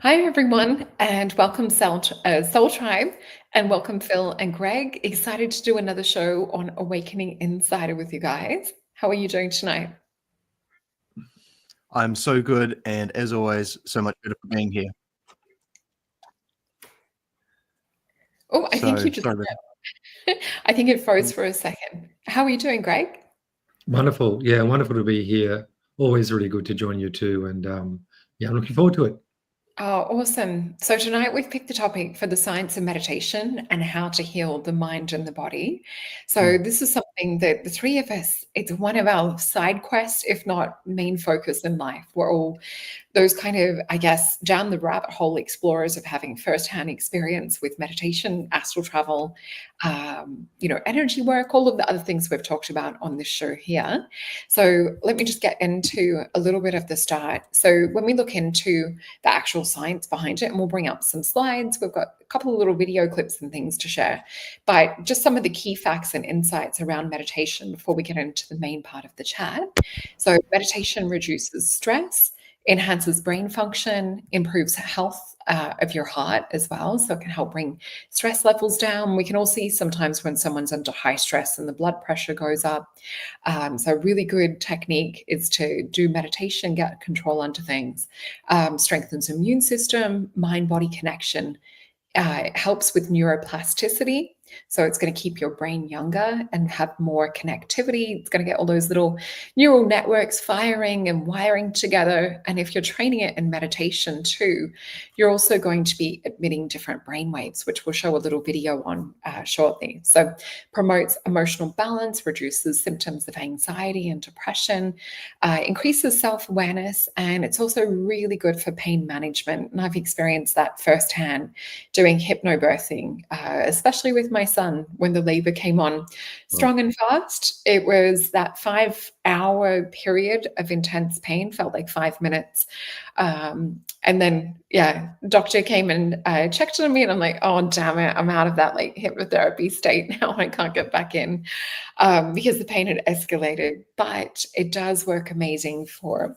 Hi, everyone, and welcome Soul Tribe, and welcome Phil and Greg. Excited to do another show on Awakening Insider with you guys. How are you doing tonight? I'm so good, and as always, so much better for being here. Oh, I think So you just, sorry about I think it froze that. for a second. How are you doing, Greg? Wonderful. Yeah, wonderful to be here. Always really good to join you too. And yeah, I'm looking forward to it. Oh, awesome. So tonight we've picked the topic for the science of meditation and how to heal the mind and the body. So this is something that the three of us, it's one of our side quests, if not main focus in life. We're all those kind of, I guess, down the rabbit hole explorers of having firsthand experience with meditation, astral travel, energy work, all of the other things we've talked about on this show here. So let me just get into a little bit of the start. So when we look into the actual science behind it, and we'll bring up some slides, we've got a couple of little video clips and things to share, but just some of the key facts and insights around meditation before we get into the main part of the chat. So meditation reduces stress, enhances brain function, improves health of your heart as well. So it can help bring stress levels down. We can all see sometimes when someone's under high stress and the blood pressure goes up. So a really good technique is to do meditation, get control onto things, strengthens immune system, mind-body connection. It helps with neuroplasticity. So it's going to keep your brain younger and have more connectivity. It's going to get all those little neural networks firing and wiring together. And if you're training it in meditation too, you're also going to be emitting different brain waves, which we'll show a little video on shortly. So promotes emotional balance, reduces symptoms of anxiety and depression, increases self-awareness, and it's also really good for pain management. And I've experienced that firsthand doing hypnobirthing, especially with my son when the labor came on strong and fast. It was that 5-hour period of intense pain, felt like 5 minutes. And then, doctor came and checked on me, and I'm like, oh, damn it, I'm out of that like hypnotherapy state now. I can't get back in because the pain had escalated. But it does work amazing for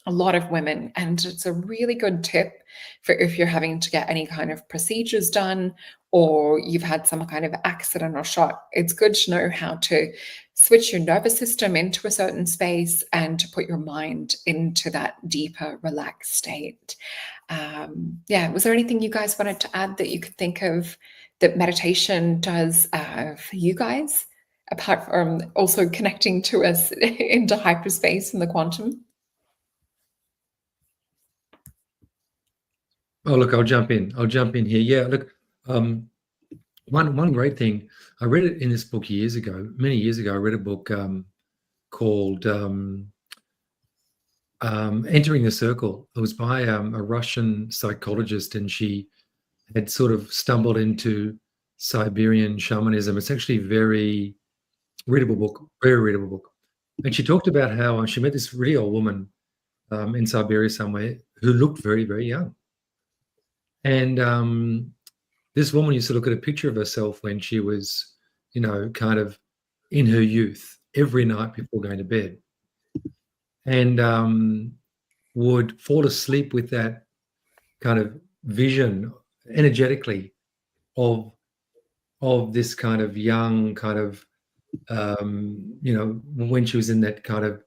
a lot of women, and it's a really good tip for if you're having to get any kind of procedures done or you've had some kind of accident or shock. It's good to know how to switch your nervous system into a certain space and to put your mind into that deeper, relaxed state. Was there anything you guys wanted to add that you could think of that meditation does for you guys, apart from also connecting to us into hyperspace and the quantum? Oh, look, I'll jump in. Here. Yeah, look, one great thing, I read it in this book many years ago. I read a book called Entering the Circle. It was by a Russian psychologist, and she had sort of stumbled into Siberian shamanism. It's actually a very readable book. And she talked about how she met this really old woman in Siberia somewhere who looked very, very young. And this woman used to look at a picture of herself when she was, kind of in her youth every night before going to bed, and would fall asleep with that kind of vision energetically of this kind of young kind of when she was in that kind of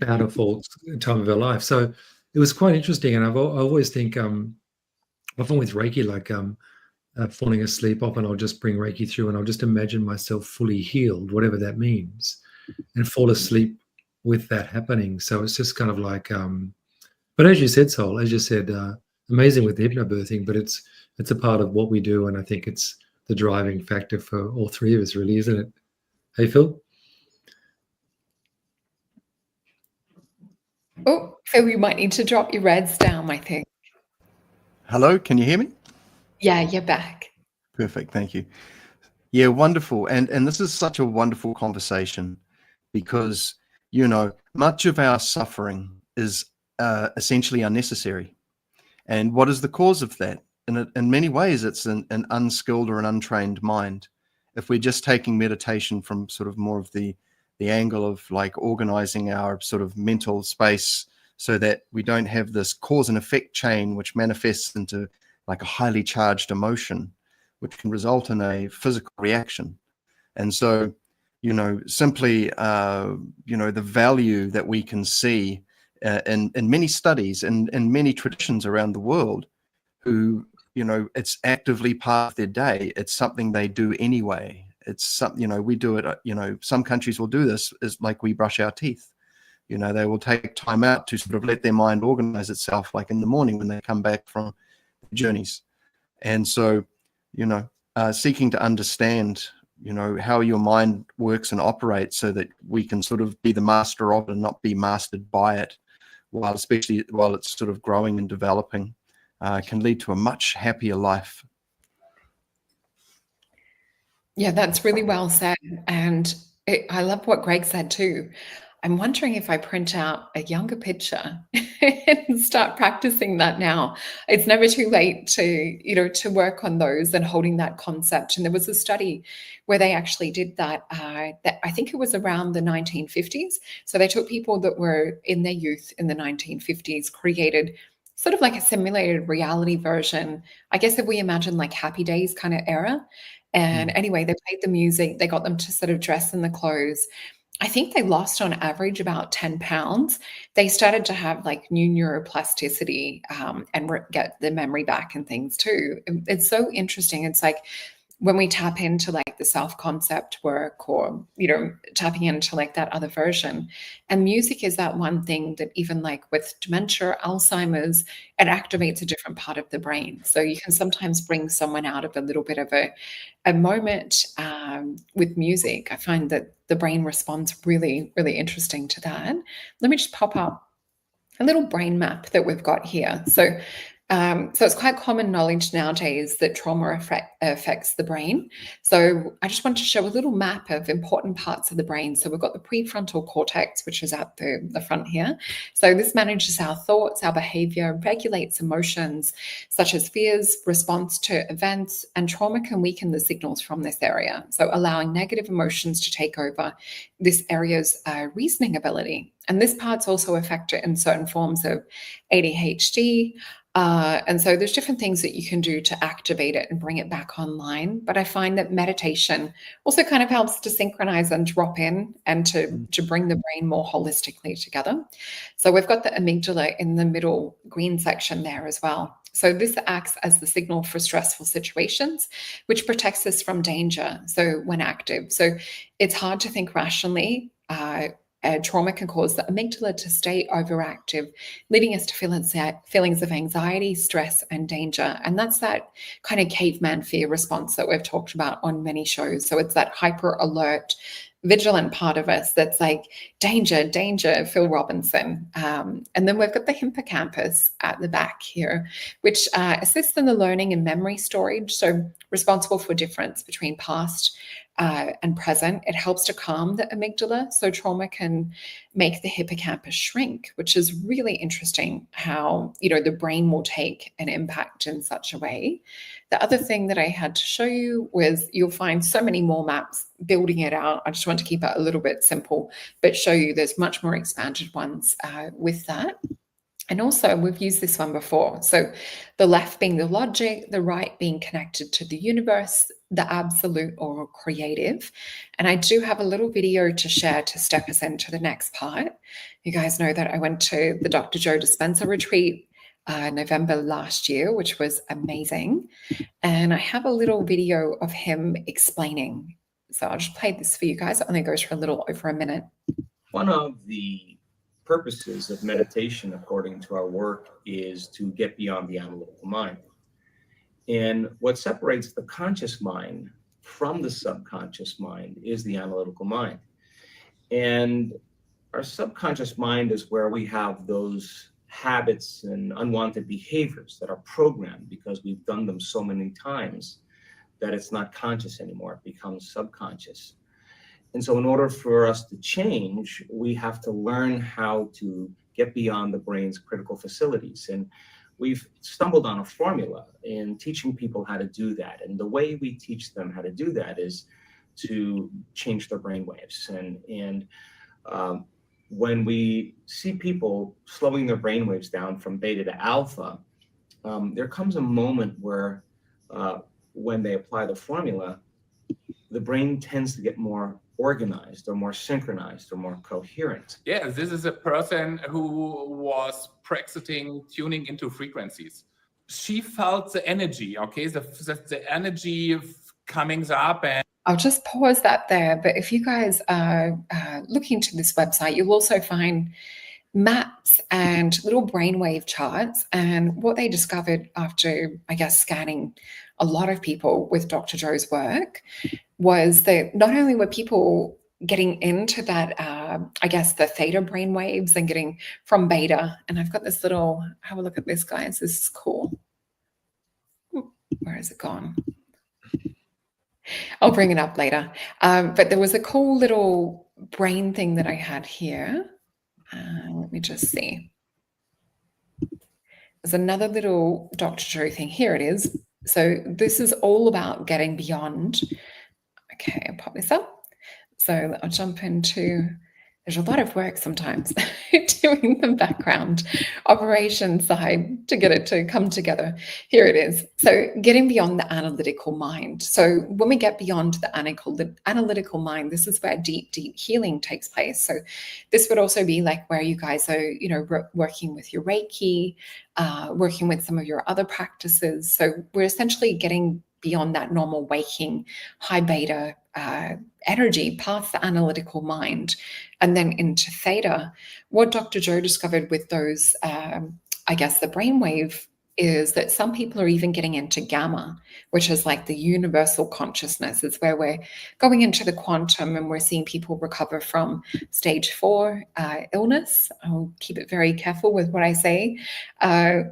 bountiful time of her life. So it was quite interesting, and I always think often with Reiki, like falling asleep, often I'll just bring Reiki through and I'll just imagine myself fully healed, whatever that means, and fall asleep with that happening. So it's just kind of like but as you said, Sol, amazing with the hypnobirthing, but it's a part of what we do, and I think it's the driving factor for all three of us, really, isn't it? Hey, Phil? Oh, so we might need to drop your reds down, I think. Hello, can you hear me? Yeah, you're back. Perfect, thank you. Yeah, wonderful. And this is such a wonderful conversation because, much of our suffering is essentially unnecessary. And what is the cause of that? In many ways, it's an unskilled or an untrained mind. If we're just taking meditation from sort of more of the angle of like organizing our sort of mental space so that we don't have this cause and effect chain which manifests into like a highly charged emotion, which can result in a physical reaction. And so, simply, the value that we can see in many studies and in many traditions around the world, who, it's actively part of their day. It's something they do anyway. It's something, we do it, some countries will do this, is like we brush our teeth. They will take time out to sort of let their mind organize itself, like in the morning when they come back from journeys. And so, seeking to understand, how your mind works and operates so that we can sort of be the master of it and not be mastered by it, especially while it's sort of growing and developing, can lead to a much happier life. Yeah, that's really well said. And I love what Greg said too. I'm wondering if I print out a younger picture and start practicing that now. It's never too late to work on those and holding that concept. And there was a study where they actually did that. That I think it was around the 1950s. So they took people that were in their youth in the 1950s, created sort of like a simulated reality version. I guess if we imagine like Happy Days kind of era. And anyway, they played the music, they got them to sort of dress in the clothes. I think they lost on average about 10 pounds. They started to have like new neuroplasticity and get the memory back and things too. It's so interesting. It's like when we tap into like the self-concept work, or, tapping into like that other version. And music is that one thing that even like with dementia, Alzheimer's, it activates a different part of the brain. So you can sometimes bring someone out of a little bit of a moment with music. I find that the brain responds really, really interesting to that. Let me just pop up a little brain map that we've got here. So it's quite common knowledge nowadays that trauma affects the brain. So I just want to show a little map of important parts of the brain. So we've got the prefrontal cortex, which is at the front here. So this manages our thoughts, our behavior, regulates emotions such as fears, response to events, and trauma can weaken the signals from this area. So allowing negative emotions to take over this area's reasoning ability. And this part's also affected in certain forms of ADHD. And so there's different things that you can do to activate it and bring it back online. But I find that meditation also kind of helps to synchronize and drop in and to bring the brain more holistically together. So we've got the amygdala in the middle green section there as well. So this acts as the signal for stressful situations, which protects us from danger. So when active, so it's hard to think rationally. Trauma can cause the amygdala to stay overactive, leading us to feelings of anxiety, stress, and danger. And that's that kind of caveman fear response that we've talked about on many shows. So it's that hyper alert, vigilant part of us that's like, danger, danger, Phil Robinson. And then we've got the hippocampus at the back here, which assists in the learning and memory storage. So responsible for difference between past and present. It helps to calm the amygdala. So trauma can make the hippocampus shrink, which is really interesting how, the brain will take an impact in such a way. The other thing that I had to show you was you'll find so many more maps building it out. I just want to keep it a little bit simple, but show you there's much more expanded ones with that. And also, we've used this one before. So the left being the logic, the right being connected to the universe, the absolute or creative. And I do have a little video to share to step us into the next part. You guys know that I went to the Dr. Joe Dispenza retreat November last year, which was amazing. And I have a little video of him explaining. So I'll just play this for you guys. It only goes for a little over a minute. One of the purposes of meditation, according to our work, is to get beyond the analytical mind. And what separates the conscious mind from the subconscious mind is the analytical mind. And our subconscious mind is where we have those habits and unwanted behaviors that are programmed because we've done them so many times that it's not conscious anymore. It becomes subconscious. And so in order for us to change, we have to learn how to get beyond the brain's critical facilities. And we've stumbled on a formula in teaching people how to do that. And the way we teach them how to do that is to change their brain waves. And when we see people slowing their brainwaves down from beta to alpha, there comes a moment where when they apply the formula, the brain tends to get more organized or more synchronized or more coherent. Yeah, this is a person who was practicing tuning into frequencies. She felt the energy, okay, the energy coming up. And I'll just pause that there. But if you guys are looking to this website, you'll also find maps and little brainwave charts. And what they discovered after, I guess, scanning a lot of people with Dr. Joe's work was that not only were people getting into that, I guess, the theta brainwaves and getting from beta. And I've got this little, have a look at this, guys. This is cool. Where has it gone? I'll bring it up later. But there was a cool little brain thing that I had here. Let me just see. There's another little Dr. Joe thing. Here it is. So this is all about getting beyond. Okay, I'll pop this up. So I'll jump into, there's a lot of work sometimes doing the background operation side to get it to come together. Here it is. So getting beyond the analytical mind. So when we get beyond the analytical mind, this is where deep, deep healing takes place. So this would also be like where you guys are, you know, working with your Reiki, working with some of your other practices. So we're essentially getting beyond that normal waking high beta energy past the analytical mind and then into theta. What Dr. Joe discovered with those, I guess, the brainwave is that some people are even getting into gamma, which is like the universal consciousness. It's where we're going into the quantum and we're seeing people recover from stage 4 illness. I'll keep it very careful with what I say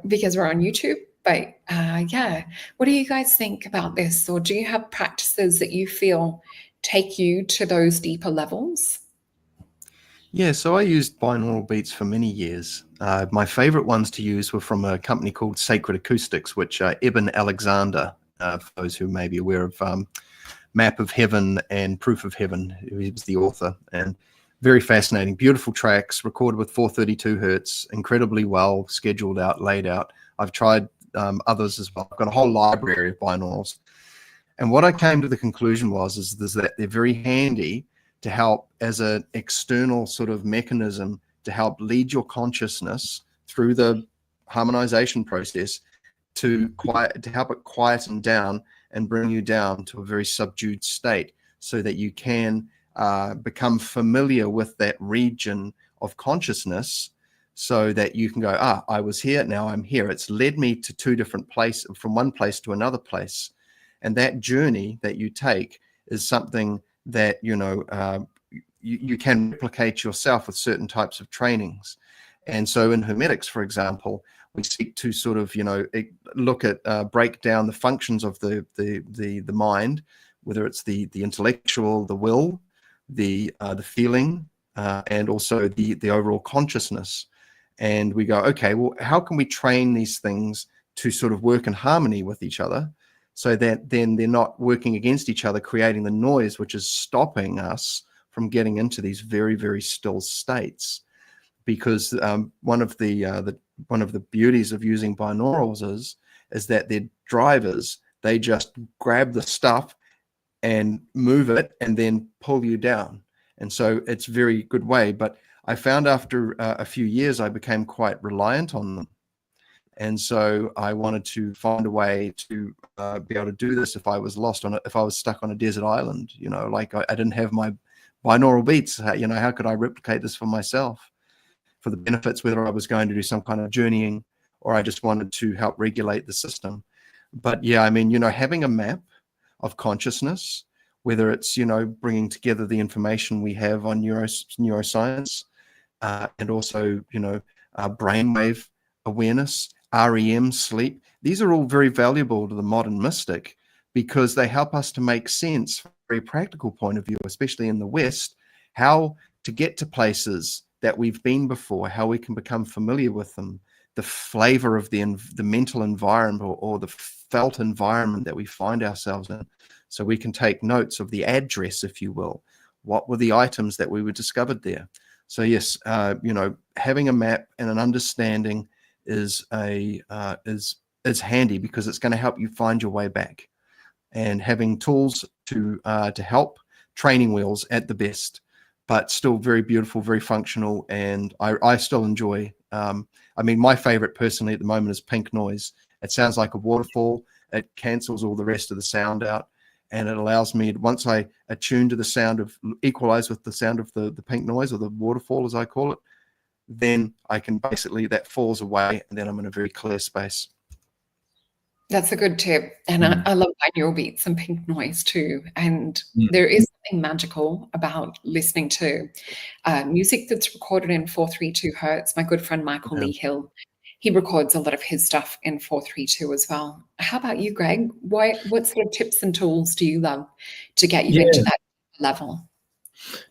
because we're on YouTube. But yeah, what do you guys think about this? Or do you have practices that you feel take you to those deeper levels? Yeah, so I used binaural beats for many years. My favorite ones to use were from a company called Sacred Acoustics, which Eben Alexander, for those who may be aware of Map of Heaven and Proof of Heaven, he was the author. And very fascinating, beautiful tracks, recorded with 432 hertz, incredibly well scheduled out, laid out. I've tried others as well. I've got a whole library of binaurals. And what I came to the conclusion is that they're very handy to help as an external sort of mechanism to help lead your consciousness through the harmonization process to help it quieten down and bring you down to a very subdued state so that you can become familiar with that region of consciousness so that you can go, I was here, now I'm here. It's led me to two different places, from one place to another place. And that journey that you take is something that, you know, you can replicate yourself with certain types of trainings. And so in Hermetics, for example, we seek to sort of, you know, look at, break down the functions of the mind, whether it's the intellectual, the will, the feeling, and also the overall consciousness. And we go, okay, well, how can we train these things to sort of work in harmony with each other so that then they're not working against each other, creating the noise, which is stopping us from getting into these very, very still states. Because one of the beauties of using binaurals is that they're drivers. They just grab the stuff and move it and then pull you down. And so it's a very good way. But I found after a few years, I became quite reliant on them. And so I wanted to find a way to be able to do this if I was lost if I was stuck on a desert island, you know, like I didn't have my binaural beats, you know, how could I replicate this for myself for the benefits, whether I was going to do some kind of journeying or I just wanted to help regulate the system. But yeah, I mean, you know, having a map of consciousness, whether it's, you know, bringing together the information we have on neuroscience and also, you know, brainwave awareness, REM, sleep. These are all very valuable to the modern mystic because they help us to make sense from a very practical point of view, especially in the West, how to get to places that we've been before, how we can become familiar with them, the flavor of the mental environment or the felt environment that we find ourselves in. So we can take notes of the address, if you will. What were the items that we were discovered there? So yes, having a map and an understanding is handy, because it's going to help you find your way back, and having tools to help, training wheels at the best, but still very beautiful, very functional. And I still enjoy, my favorite personally at the moment is pink noise. It sounds like a waterfall. It cancels all the rest of the sound out. And it allows me, once I attune to the sound equalize with the sound of the pink noise, or the waterfall as I call it, then I can basically, that falls away, and then I'm in a very clear space. That's a good tip. And I love binaural beats and pink noise too. And there is something magical about listening to music that's recorded in 432 hertz. My good friend Michael Lee Hill, he records a lot of his stuff in 432 as well. How about you, Greg? What sort of tips and tools do you love to get you into that level?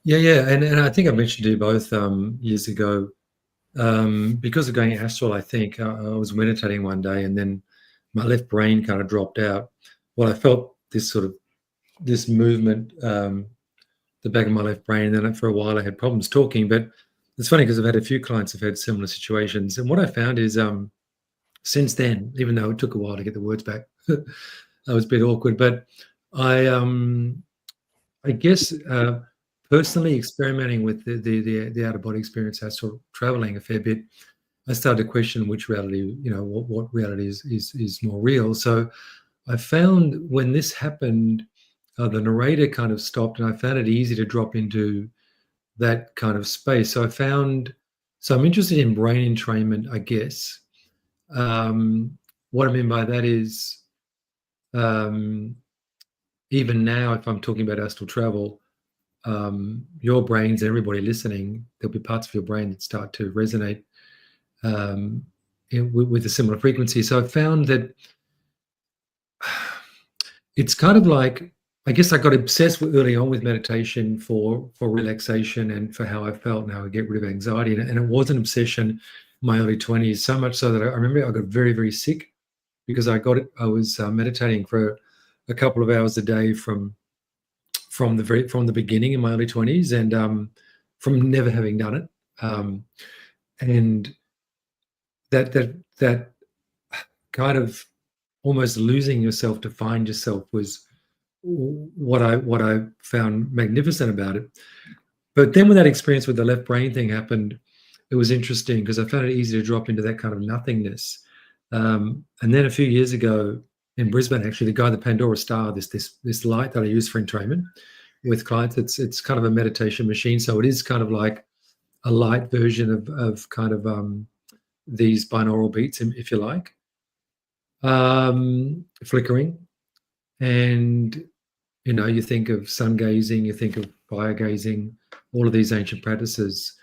Yeah. And I think I mentioned to you both years ago, because of going Astral, I think I was meditating one day, and then my left brain kind of dropped out. Well, I felt this movement, the back of my left brain, and then for a while I had problems talking. But it's funny, because I've had a few clients who've had similar situations. And what I found is since then, even though it took a while to get the words back, I was a bit awkward. But I guess personally experimenting with the out-of-body experience, astral traveling a fair bit, I started to question which reality, what reality is more real. So I found when this happened, the narrator kind of stopped, and I found it easy to drop into that kind of space. So I'm interested in brain entrainment, I guess. What I mean by that is, even now, if I'm talking about astral travel, your brains, everybody listening, there'll be parts of your brain that start to resonate with a similar frequency. So I found that it's kind of like, I guess I got obsessed early on with meditation for relaxation and for how I felt and how I get rid of anxiety. And it was an obsession in my early 20s, so much so that I remember I got very, very sick because I was meditating for a couple of hours a day from the beginning in my early 20s, and from never having done it. And that kind of almost losing yourself to find yourself was what I found magnificent about it. But then when that experience with the left brain thing happened, it was interesting because I found it easy to drop into that kind of nothingness. And then a few years ago in Brisbane, actually, the guy, the Pandora Star, this light that I use for entrainment with clients, it's kind of a meditation machine. So it is kind of like a light version of kind of these binaural beats, if you like, flickering. And, you think of sun gazing, you think of fire gazing, all of these ancient practices.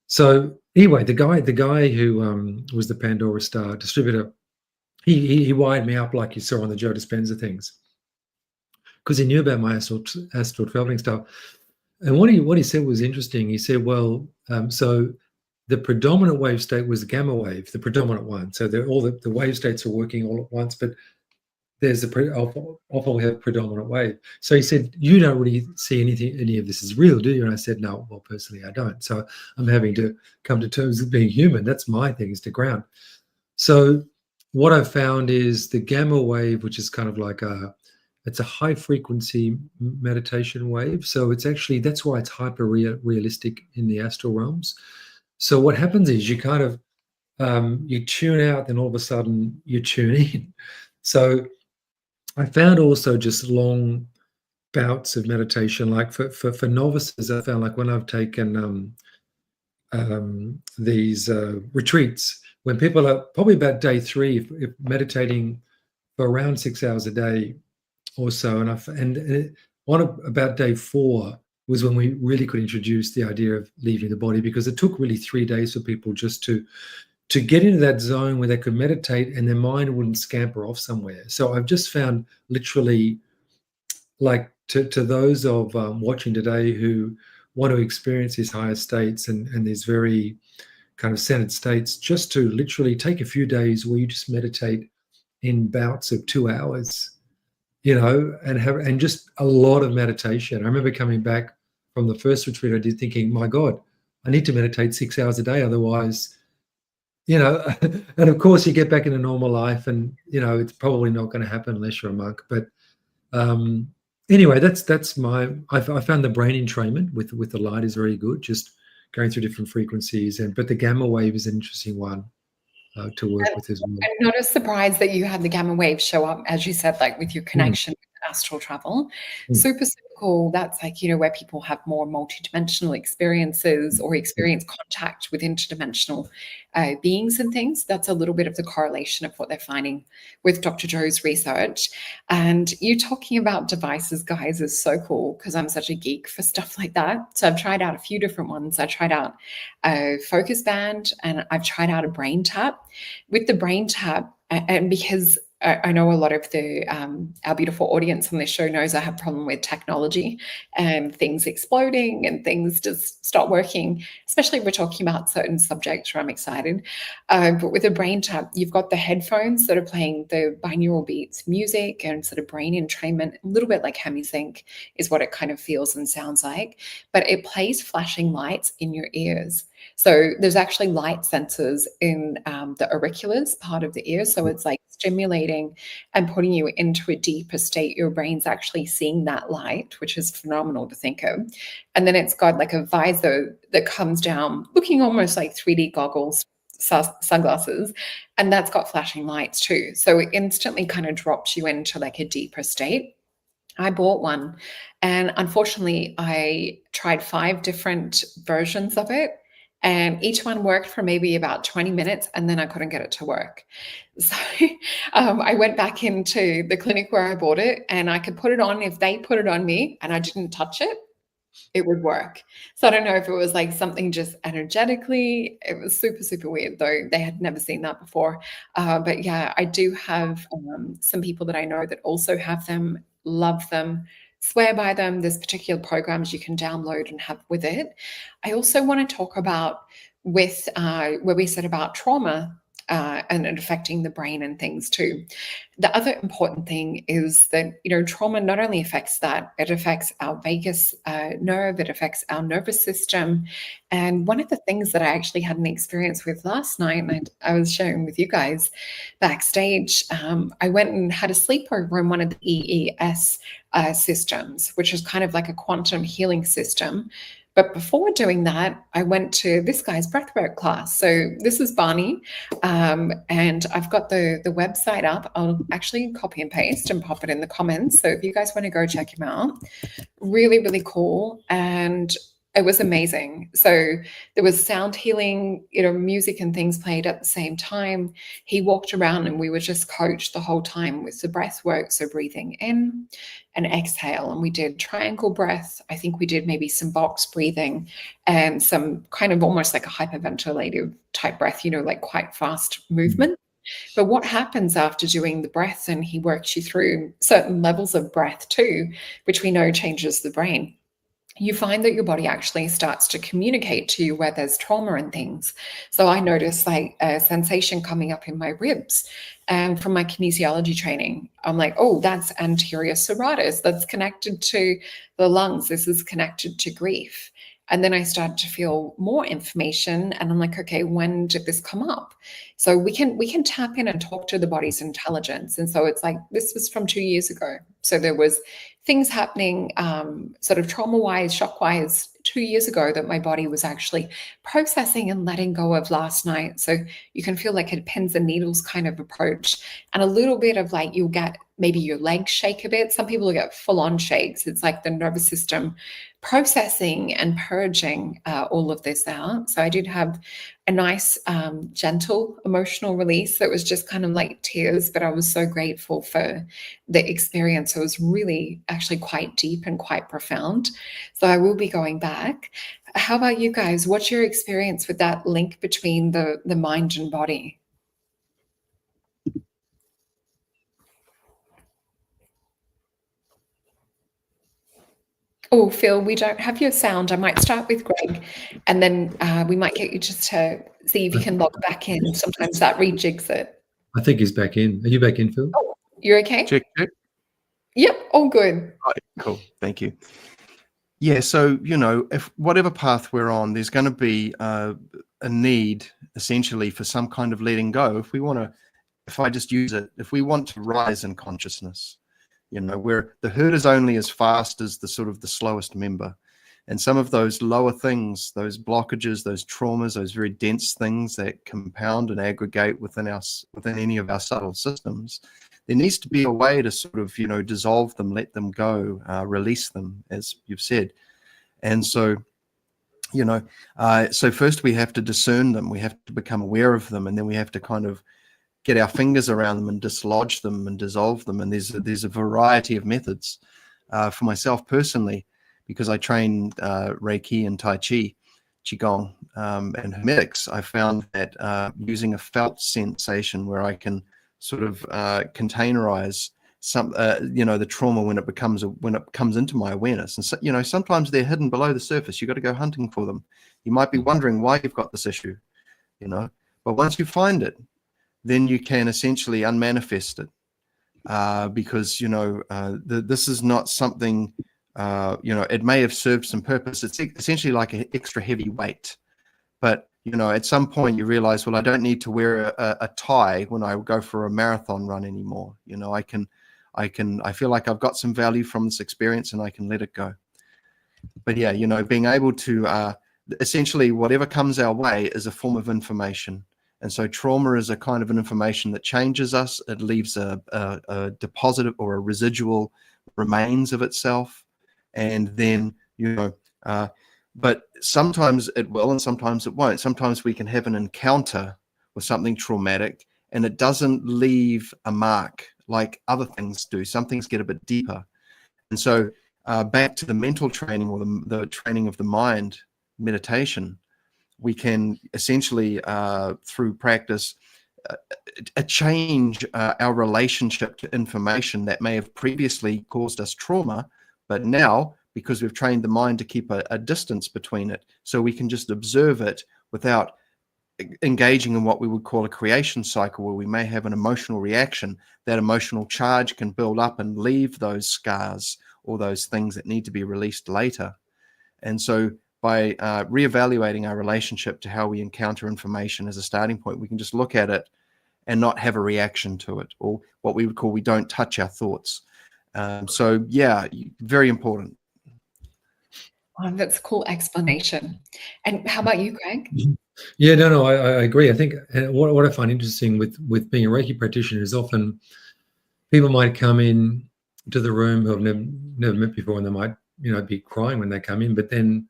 So anyway, the guy who was the Pandora Star distributor, he wired me up like you saw on the Joe Dispenza things, because he knew about my astral traveling stuff. And what he said was interesting. He said, well, so the predominant wave state was the gamma wave, the predominant one. So all the wave states are working all at once, but there's often we have predominant wave. So he said, you don't really see any of this is real, do you? And I said, no, well, personally, I don't. So I'm having to come to terms with being human. That's my thing, is to ground. So what I've found is the gamma wave, which is kind of like it's a high frequency meditation wave. So it's actually, that's why it's hyper realistic in the astral realms. So what happens is you kind of, you tune out, then all of a sudden you tune in. So I found also just long bouts of meditation, like for novices, I found like when I've taken these retreats, when people are probably about day 3, if meditating for around 6 hours a day or so, and about day 4 was when we really could introduce the idea of leaving the body, because it took really 3 days for people just to get into that zone where they could meditate and their mind wouldn't scamper off somewhere. So I've just found literally, like to those of watching today who want to experience these higher states and these very kind of centered states, just to literally take a few days where you just meditate in bouts of 2 hours, and just a lot of meditation. I remember coming back from the first retreat I did thinking, my God, I need to meditate 6 hours a day, otherwise, you know, and of course you get back into normal life, and you know it's probably not going to happen unless you're a monk. But anyway, that's my. I found the brain entrainment with the light is very good. Just going through different frequencies, but the gamma wave is an interesting one to work with as well. I'm not as surprised that you had the gamma wave show up, as you said, like with your connection with astral travel. Super, super cool. That's like, you know, where people have more multidimensional experiences or experience contact with interdimensional beings and things. That's a little bit of the correlation of what they're finding with Dr. Joe's research. And you talking about devices, guys, is so cool because I'm such a geek for stuff like that. So I've tried out a few different ones. I tried out a focus band and I've tried out a brain tap. With the brain tap, and because I know a lot of the our beautiful audience on this show knows I have a problem with technology and things exploding and things just stop working, especially if we're talking about certain subjects where I'm excited. But with a brain tap, you've got the headphones that are playing the binaural beats music and sort of brain entrainment, a little bit like Hemi-Sync is what it kind of feels and sounds like, but it plays flashing lights in your ears. So there's actually light sensors in the auriculars part of the ear. So it's like stimulating and putting you into a deeper state. Your brain's actually seeing that light, which is phenomenal to think of. And then it's got like a visor that comes down, looking almost like 3D goggles, sunglasses, and that's got flashing lights too. So it instantly kind of drops you into like a deeper state. I bought one, and unfortunately, I tried 5 different versions of it. And each one worked for maybe about 20 minutes, and then I couldn't get it to work. So I went back into the clinic where I bought it, and I could put it on. If they put it on me and I didn't touch it, it would work. So I don't know if it was like something just energetically. It was super, super weird, though. They had never seen that before. But yeah, I do have some people that I know that also have them, love them, swear by them. There's particular programs you can download and have with it. I also want to talk about with where we said about trauma and it affecting the brain and things too. The other important thing is that, you know, trauma not only affects that, it affects our vagus nerve, it affects our nervous system. And one of the things that I actually had an experience with last night, and I was sharing with you guys backstage, I went and had a sleepover in one of the EES systems, which is kind of like a quantum healing system. But before doing that, I went to this guy's breathwork class. So this is Barney, and I've got the website up. I'll actually copy and paste and pop it in the comments. So if you guys want to go check him out, really, really cool. And it was amazing. So there was sound healing, you know, music and things played at the same time. He walked around and we were just coached the whole time with the breath work. So breathing in and exhale. And we did triangle breath. I think we did maybe some box breathing and some kind of almost like a hyperventilative type breath, you know, like quite fast movement. But what happens after doing the breath, and he works you through certain levels of breath too, which we know changes the brain. You find that your body actually starts to communicate to you where there's trauma and things. So I noticed like a sensation coming up in my ribs. And from my kinesiology training, I'm like, oh, that's anterior serratus. That's connected to the lungs. This is connected to grief. And then I started to feel more information, and I'm like, okay, when did this come up? So we can tap in and talk to the body's intelligence. And so it's like, this was from 2 years ago. So there was things happening sort of trauma-wise, shock-wise 2 years ago that my body was actually processing and letting go of last night. So you can feel like a pins and needles kind of approach, and a little bit of like, you'll get maybe your legs shake a bit. Some people get full-on shakes. It's like the nervous system processing and purging all of this out. So I did have a nice, gentle emotional release that was just kind of like tears, but I was so grateful for the experience. It was really actually quite deep and quite profound. So I will be going back. How about you guys? What's your experience with that link between the mind and body? Oh, Phil, we don't have your sound. I might start with Greg, and then we might get you just to see if you can log back in. Sometimes that rejigs it. I think he's back in. Are you back in, Phil? Oh, you're okay? Check. Yep, all good. Right, cool. Thank you. Yeah, so if whatever path we're on, there's going to be a need essentially for some kind of letting go. If I just use it, if we want to rise in consciousness, where the herd is only as fast as the sort of the slowest member. And some of those lower things, those blockages, those traumas, those very dense things that compound and aggregate within any of our subtle systems, there needs to be a way to sort of, dissolve them, let them go, release them, as you've said. And so, so first we have to discern them, we have to become aware of them, and then we have to kind of get our fingers around them and dislodge them and dissolve them. And there's a variety of methods. For myself personally, because I train Reiki and Tai Chi, Qigong, and Hermetics, I found that using a felt sensation where I can sort of containerize the trauma when it comes into my awareness. And so, sometimes they're hidden below the surface. You've got to go hunting for them. You might be wondering why you've got this issue, but once you find it, then you can essentially unmanifest it, because this is not something. It may have served some purpose. It's essentially like an extra heavy weight, but at some point you realize, well, I don't need to wear a tie when I go for a marathon run anymore. I feel like I've got some value from this experience and I can let it go. But yeah, being able to essentially whatever comes our way is a form of information. And so trauma is a kind of an information that changes us. It leaves a deposit or a residual remains of itself. And then, but sometimes it will and sometimes it won't. Sometimes we can have an encounter with something traumatic and it doesn't leave a mark like other things do. Some things get a bit deeper. And so back to the mental training or the training of the mind, meditation, we can essentially, through practice, change our relationship to information that may have previously caused us trauma, but now, because we've trained the mind to keep a distance between it, so we can just observe it without engaging in what we would call a creation cycle, where we may have an emotional reaction. That emotional charge can build up and leave those scars or those things that need to be released later. And so by reevaluating our relationship to how we encounter information as a starting point, we can just look at it and not have a reaction to it, or what we would call we don't touch our thoughts. So yeah, very important. That's a cool explanation. And how about you, Greg? Yeah, no, I agree. I think what I find interesting with being a Reiki practitioner is often people might come in to the room who have never met before, and they might be crying when they come in, but then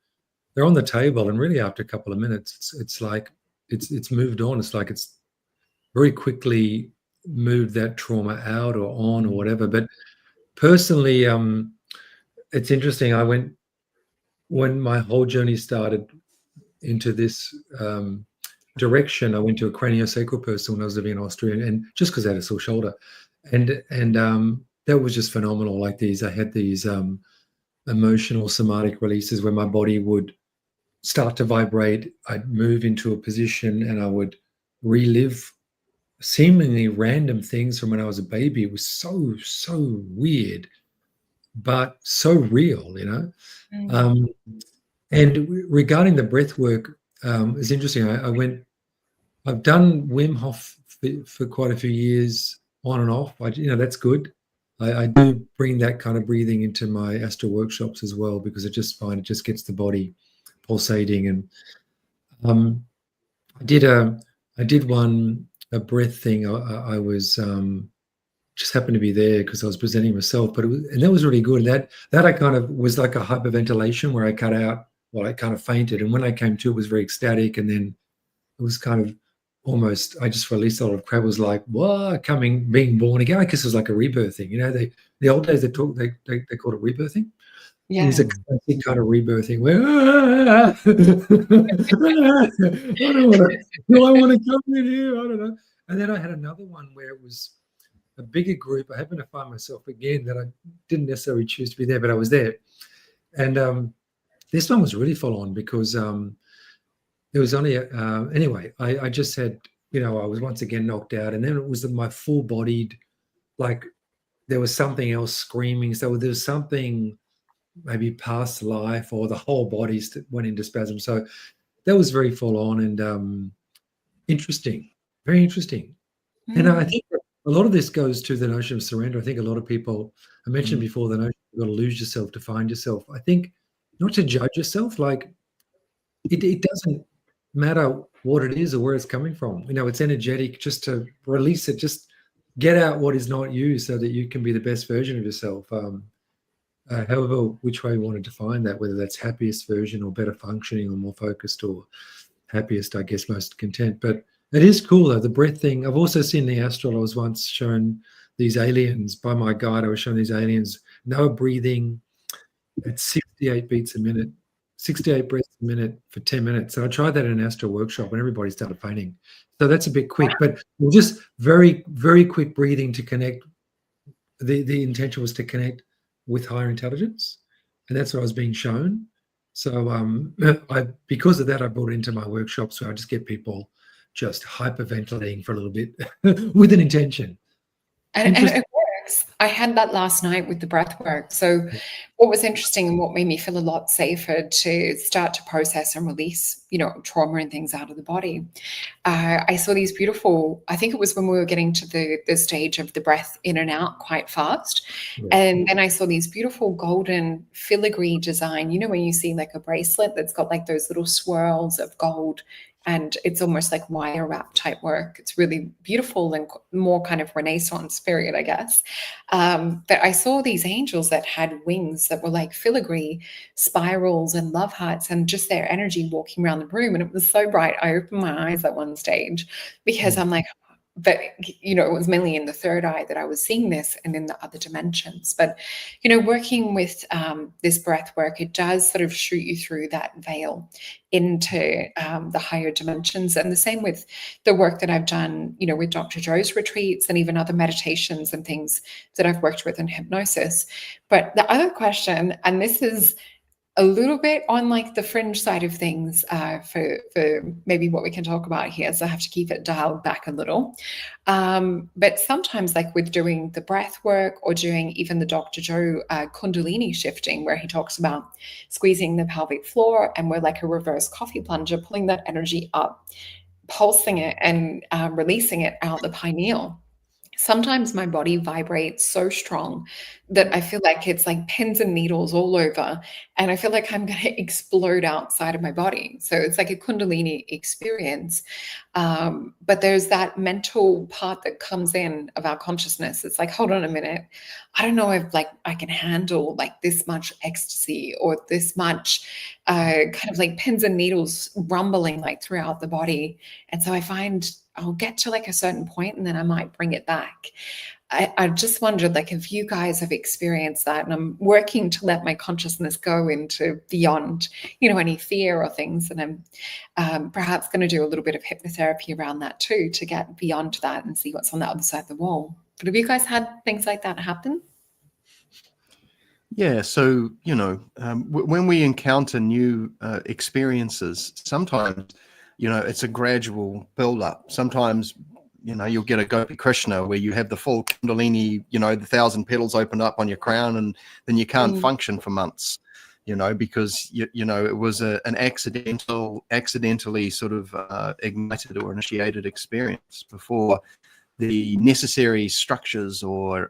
they're on the table, and really after a couple of minutes, it's like it's moved on. It's like it's very quickly moved that trauma out or on or whatever. But personally, it's interesting. When my whole journey started into this direction, I went to a craniosacral person when I was living in Austria, and just because I had a sore shoulder, and that was just phenomenal. I had these emotional somatic releases where my body would start to vibrate. I'd move into a position and I would relive seemingly random things from when I was a baby. It was so weird, but so real, And regarding the breath work, it's interesting. I've done Wim Hof for quite a few years on and off. That's good. I do bring that kind of breathing into my Astral workshops as well, because I just find it just gets the body pulsating. And I did a breath thing. I was just happened to be there because I was presenting myself, and that was really good. That I kind of was like a hyperventilation where I cut out. Well, I kind of fainted, and when I came to, it was very ecstatic, and then it was kind of almost, I just released a lot of crap. It was like, what, being born again? I guess it was like a rebirthing. The old days they called it rebirthing. Yeah. It was a classic kind of rebirthing where do I want to come in here? I don't know. And then I had another one where it was a bigger group. I happened to find myself again that I didn't necessarily choose to be there, but I was there. And this one was really full on because there was only anyway. I just had, I was once again knocked out, and then it was my full-bodied, like there was something else screaming. So there was something maybe past life, or the whole body went into spasm. So that was very full on and interesting, very interesting. And I think a lot of this goes to the notion of surrender. I think a lot of people, I mentioned before, the notion you've got to lose yourself to find yourself. I think not to judge yourself, like it doesn't matter what it is or where it's coming from. You know, it's energetic, just to release it, just get out what is not you so that you can be the best version of yourself. However, which way you want to define that, whether that's happiest version or better functioning or more focused or happiest, I guess, most content. But it is cool though, the breath thing. I've also seen the Astral. I was once shown these aliens by my guide. I was shown these aliens. They were breathing at 68 beats a minute, 68 breaths a minute for 10 minutes. And I tried that in an Astral workshop and everybody started fainting. So that's a bit quick, but just very, very quick breathing to connect. The intention was to connect with higher intelligence. And that's what I was being shown. So because of that, I brought it into my workshops where I just get people just hyperventilating for a little bit with an intention. And it works. I had that last night with the breath work. So what was interesting and what made me feel a lot safer to start to process and release, you know, trauma and things out of the body. I saw these beautiful, I think it was when we were getting to the stage of the breath in and out quite fast. Yeah. And then I saw these beautiful golden filigree design, you know, when you see like a bracelet that's got like those little swirls of gold, and it's almost like wire wrap type work. It's really beautiful and more kind of Renaissance period, I guess. But I saw these angels that had wings that were like filigree spirals and love hearts and just their energy walking around the room. And it was so bright. I opened my eyes at one stage because I'm like, but, you know, it was mainly in the third eye that I was seeing this and in the other dimensions. But, you know, working with this breath work, it does sort of shoot you through that veil into the higher dimensions. And the same with the work that I've done, you know, with Dr. Joe's retreats and even other meditations and things that I've worked with in hypnosis. But the other question, and this is a little bit on like the fringe side of things for maybe what we can talk about here, so I have to keep it dialed back a little. But sometimes like with doing the breath work or doing even the Dr. Joe Kundalini shifting, where he talks about squeezing the pelvic floor and we're like a reverse coffee plunger, pulling that energy up, pulsing it and releasing it out the pineal. Sometimes my body vibrates so strong that I feel like it's like pins and needles all over, and I feel like I'm going to explode outside of my body. So it's like a Kundalini experience. But there's that mental part that comes in of our consciousness. It's like, hold on a minute. I don't know if like I can handle like this much ecstasy or this much kind of like pins and needles rumbling like throughout the body. And so I find I'll get to like a certain point and then I might bring it back. I just wondered like if you guys have experienced that, and I'm working to let my consciousness go into beyond, you know, any fear or things. And I'm perhaps going to do a little bit of hypnotherapy around that too, to get beyond that and see what's on the other side of the wall. But have you guys had things like that happen? Yeah, so, you know, when we encounter new experiences, sometimes, you know, it's a gradual build up. Sometimes, you know, you'll get a Gopi Krishna where you have the full Kundalini, you know, the 1,000 petals opened up on your crown, and then you can't function for months, you know, because, you know, it was an accidentally sort of ignited or initiated experience before the necessary structures or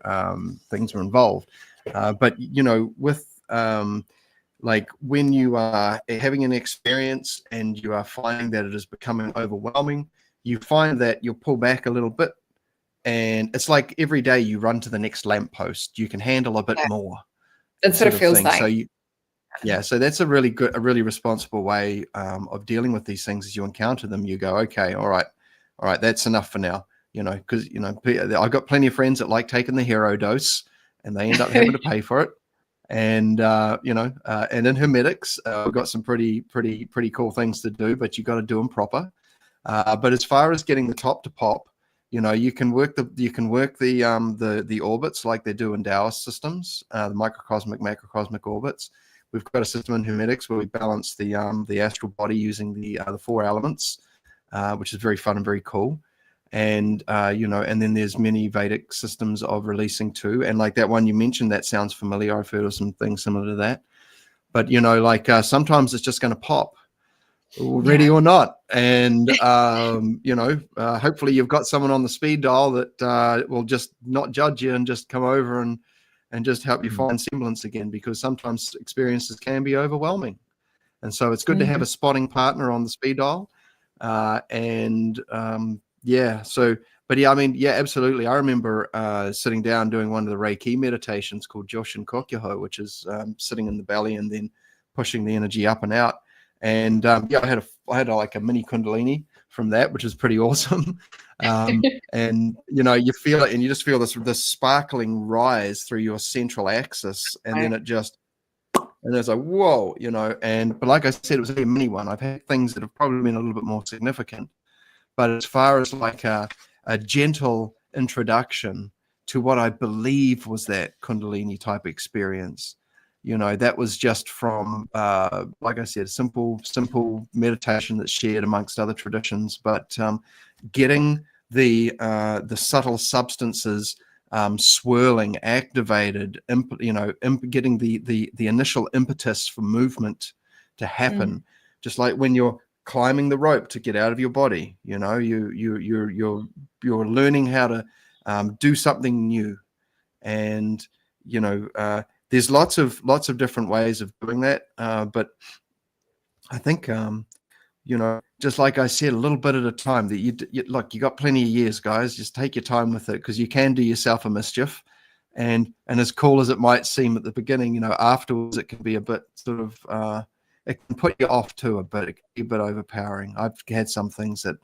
things were involved. But, you know, with like when you are having an experience and you are finding that it is becoming overwhelming, you find that you'll pull back a little bit, and it's like every day you run to the next lamppost, you can handle a bit more. That's what it feels thing. like. So so that's a really responsible way of dealing with these things. As you encounter them, you go, okay, all right, that's enough for now. You know, because, you know, I've got plenty of friends that like taking the hero dose, and they end up having to pay for it. And you know, and in Hermetics, we've got some pretty cool things to do, but you got to do them proper. But as far as getting the top to pop, you know, you can work the orbits like they do in Taoist systems, the microcosmic, macrocosmic orbits. We've got a system in Hermetics where we balance the astral body using the 4 elements, which is very fun and very cool. And you know, and then there's many Vedic systems of releasing too, and like that one you mentioned, that sounds familiar. I've heard of some things similar to that. but you know, like sometimes it's just going to pop, ready or not. And you know, hopefully you've got someone on the speed dial that will just not judge you and just come over and just help you find semblance again, because sometimes experiences can be overwhelming. And so it's good to have a spotting partner on the speed dial. Yeah, so, but yeah, I mean, yeah, absolutely. I remember sitting down doing one of the Reiki meditations called Joshin Kokyoho, which is sitting in the belly and then pushing the energy up and out. And yeah, I had like a mini Kundalini from that, which is pretty awesome. And you know, you feel it, and you just feel this sparkling rise through your central axis, and then it just, and it's like, whoa, you know. And but like I said, it was a mini one. I've had things that have probably been a little bit more significant, but as far as like a gentle introduction to what I believe was that Kundalini type experience, you know, that was just from, like I said, simple meditation that's shared amongst other traditions, but getting the subtle substances swirling, activated, you know, getting the initial impetus for movement to happen, just like when you're climbing the rope to get out of your body. You know, you're learning how to do something new, and you know, there's lots of different ways of doing that, but I think you know, just like I said, a little bit at a time. That you look, you got plenty of years, guys. Just take your time with it, because you can do yourself a mischief. And as cool as it might seem at the beginning, you know, afterwards it can be a bit sort of it can put you off too a bit. It can be a bit overpowering. I've had some things that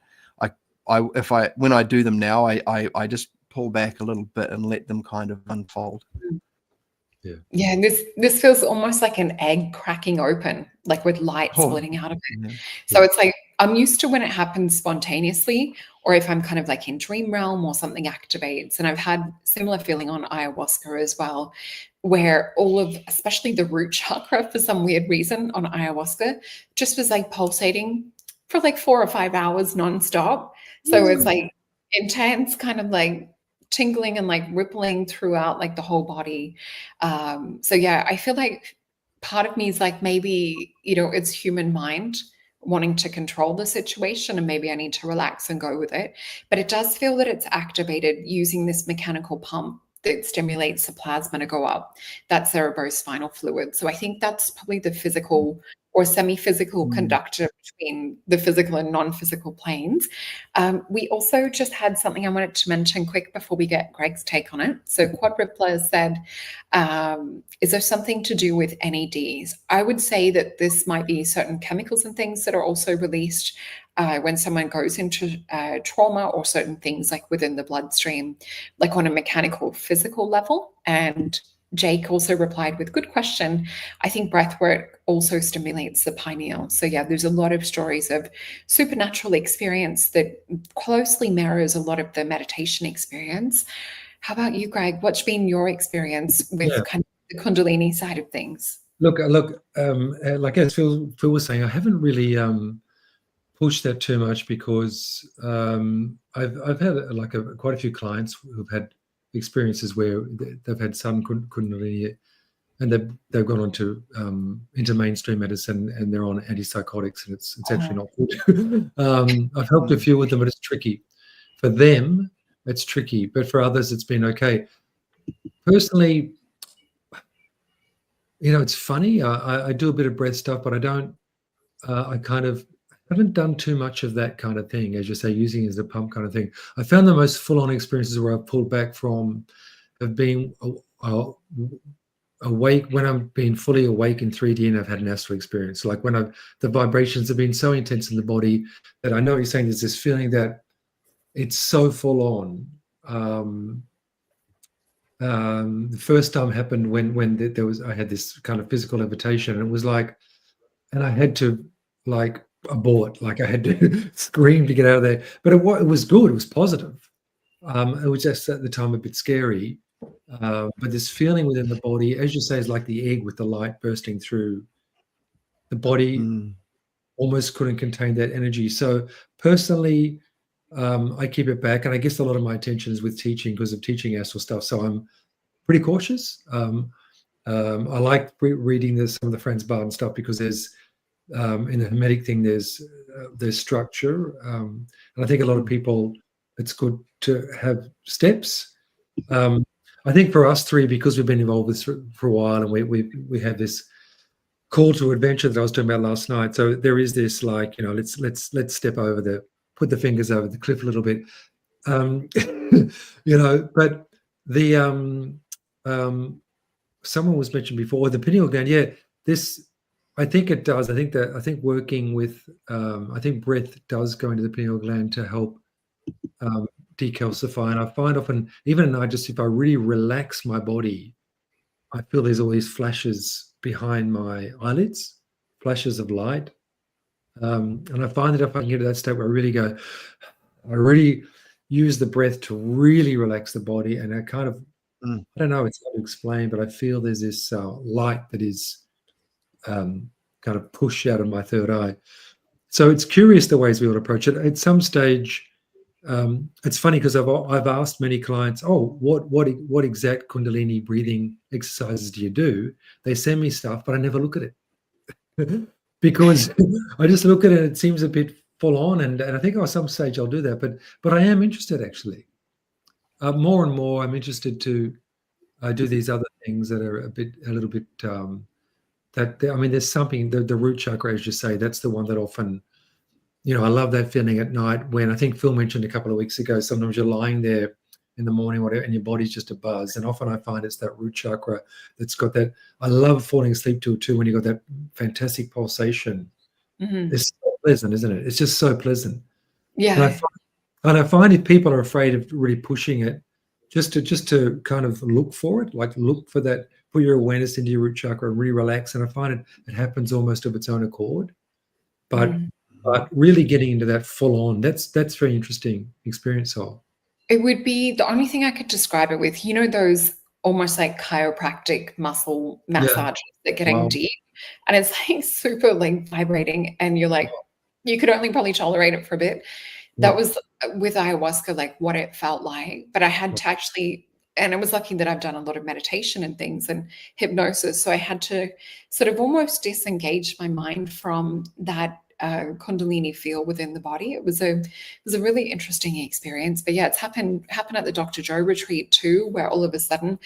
when I do them now, I just pull back a little bit and let them kind of unfold. Yeah, and this feels almost like an egg cracking open, like with light splitting out of it. So it's like, I'm used to when it happens spontaneously, or if I'm kind of like in dream realm or something activates. And I've had similar feeling on ayahuasca as well, where all of, especially the root chakra, for some weird reason on ayahuasca, just was like pulsating for like 4 or 5 hours nonstop. So it's like intense, kind of like tingling and like rippling throughout like the whole body. So yeah, I feel like part of me is like, maybe, you know, it's human mind wanting to control the situation, and maybe I need to relax and go with it. But it does feel that it's activated using this mechanical pump that stimulates the plasma to go up, that cerebrospinal fluid. So I think that's probably the physical or semi-physical conductor between the physical and non-physical planes. We also just had something I wanted to mention quick before we get Greg's take on it. So Quadripler said, is there something to do with NEDs? I would say that this might be certain chemicals and things that are also released when someone goes into trauma, or certain things like within the bloodstream, like on a mechanical, physical level. And Jake also replied with, good question. I think breath work also stimulates the pineal. So yeah, there's a lot of stories of supernatural experience that closely mirrors a lot of the meditation experience. How about you, Greg? What's been your experience with kind of the Kundalini side of things? Look, like as Phil was saying, I haven't really pushed that too much, because I've had like quite a few clients who've had experiences where they've had some Kundalini, and they've gone on to into mainstream medicine, and they're on antipsychotics, and it's actually not good. I've helped a few with them, but it's tricky. For them, it's tricky, but for others, it's been okay. Personally, you know, it's funny. I do a bit of breath stuff, but I don't. I kind of haven't done too much of that kind of thing, as you say, using it as a pump kind of thing. I found the most full-on experiences where I've pulled back from have been awake, when I've been fully awake in 3D and I've had an astral experience. Like when the vibrations have been so intense in the body that I know what you're saying, there's this feeling that it's so full on. The first time happened when I had this kind of physical levitation, and it was like, and I had to like abort, like I had to scream to get out of there, but it was good. It was positive. It was just at the time a bit scary, but this feeling within the body, as you say, is like the egg with the light bursting through the body. Almost couldn't contain that energy. So personally, I keep it back, and I guess a lot of my attention is with teaching, because of teaching astral stuff. So I'm pretty cautious. I like reading some of the Franz Barton stuff because there's in the Hermetic thing there's structure, and I think a lot of people, it's good to have steps. I think for us three, because we've been involved with this for a while, and we have this call to adventure that I was talking about last night. So there is this, like, let's step over put the fingers over the cliff a little bit, But the someone was mentioned before the pineal gland. Yeah, this, I think it does. I think working with I think breath does go into the pineal gland to help decalcify. And I find often, even at night, just if I really relax my body, I feel there's all these flashes behind my eyelids, flashes of light. And I find that if I can get to that state where I really use the breath to really relax the body, and I kind of, I don't know, it's hard to explain, but I feel there's this light that is kind of pushed out of my third eye. So it's curious the ways we ought to approach it. At some stage, it's funny because I've asked many clients, what exact Kundalini breathing exercises do you do? They send me stuff, but I never look at it because I just look at it. It seems a bit full on, and I think at some stage I'll do that. But I am interested, actually. More and more, I'm interested to do these other things that are a little bit. There's something. The root chakra, as you say, that's the one that often. I love that feeling at night when, I think Phil mentioned a couple of weeks ago, sometimes you're lying there in the morning, whatever, and your body's just a buzz. And often I find it's that root chakra that's got that. I love falling asleep to it too, when you got that fantastic pulsation. Mm-hmm. It's so pleasant, isn't it? It's just so pleasant. Yeah. And I find if people are afraid of really pushing it, just to kind of look for it, like look for that, put your awareness into your root chakra and really relax. And I find it happens almost of its own accord. But really getting into that full on, that's very interesting experience. It would be, the only thing I could describe it with, those almost like chiropractic muscle massages that getting deep, and it's like super like vibrating, and you're like, you could only probably tolerate it for a bit. That was with ayahuasca, like what it felt like. But I had to actually, and I was lucky that I've done a lot of meditation and things and hypnosis. So I had to sort of almost disengage my mind from that Kundalini feel within the body. It was a really interesting experience. But yeah, it's happened at the Dr. Joe retreat too, where all of a sudden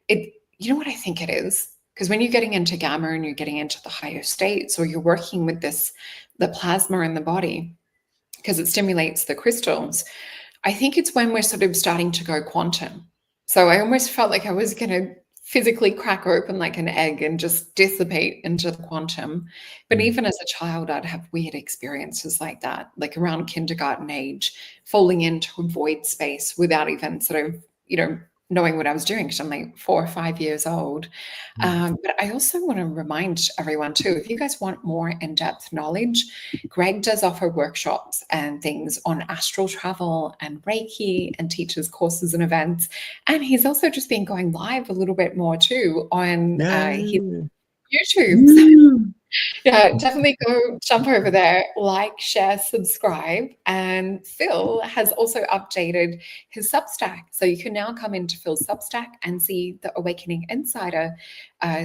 you know what I think it is? Because when you're getting into gamma and you're getting into the higher states, or you're working with the plasma in the body, because it stimulates the crystals, I think it's when we're sort of starting to go quantum. So I almost felt like I was going to physically crack open like an egg and just dissipate into the quantum. But even as a child, I'd have weird experiences like that, like around kindergarten age, falling into a void space without even sort of, knowing what I was doing, because I'm like 4 or 5 years old. But I also want to remind everyone too, if you guys want more in-depth knowledge, Greg does offer workshops and things on astral travel and Reiki, and teaches courses and events. And he's also just been going live a little bit more too on his YouTube. So, yeah, definitely go jump over there, like, share, subscribe. And Phil has also updated his Substack. So you can now come into Phil's Substack and see the Awakening Insider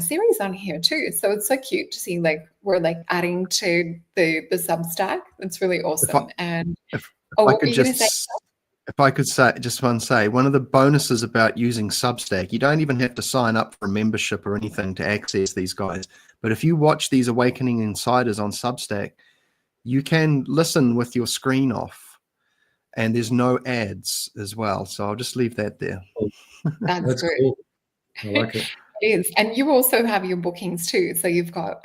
series on here too. So it's so cute to see, like, we're like adding to the Substack. It's really awesome. If I could say, one of the bonuses about using Substack, you don't even have to sign up for a membership or anything to access these guys. But if you watch these Awakening Insiders on Substack, you can listen with your screen off, and there's no ads as well. So I'll just leave that there. That's good. Cool. I like it. It is. And you also have your bookings too. So you've got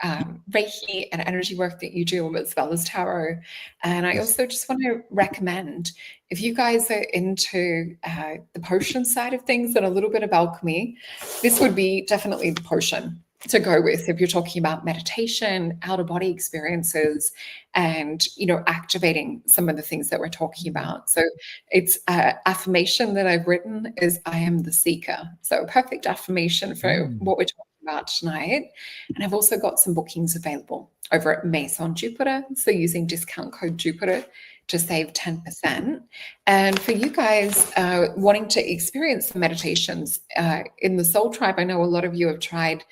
Reiki and energy work that you do, as well as tarot. And I also just want to recommend, if you guys are into the potion side of things and a little bit of alchemy, this would be definitely the potion to go with if you're talking about meditation, out-of-body experiences, and activating some of the things that we're talking about. So it's affirmation that I've written is, I am the seeker. So a perfect affirmation for what we're talking about tonight. And I've also got some bookings available over at Maison Jupiter. So using discount code Jupiter, to save 10%. And for you guys wanting to experience the meditations in the Soul Tribe, I know a lot of you have tried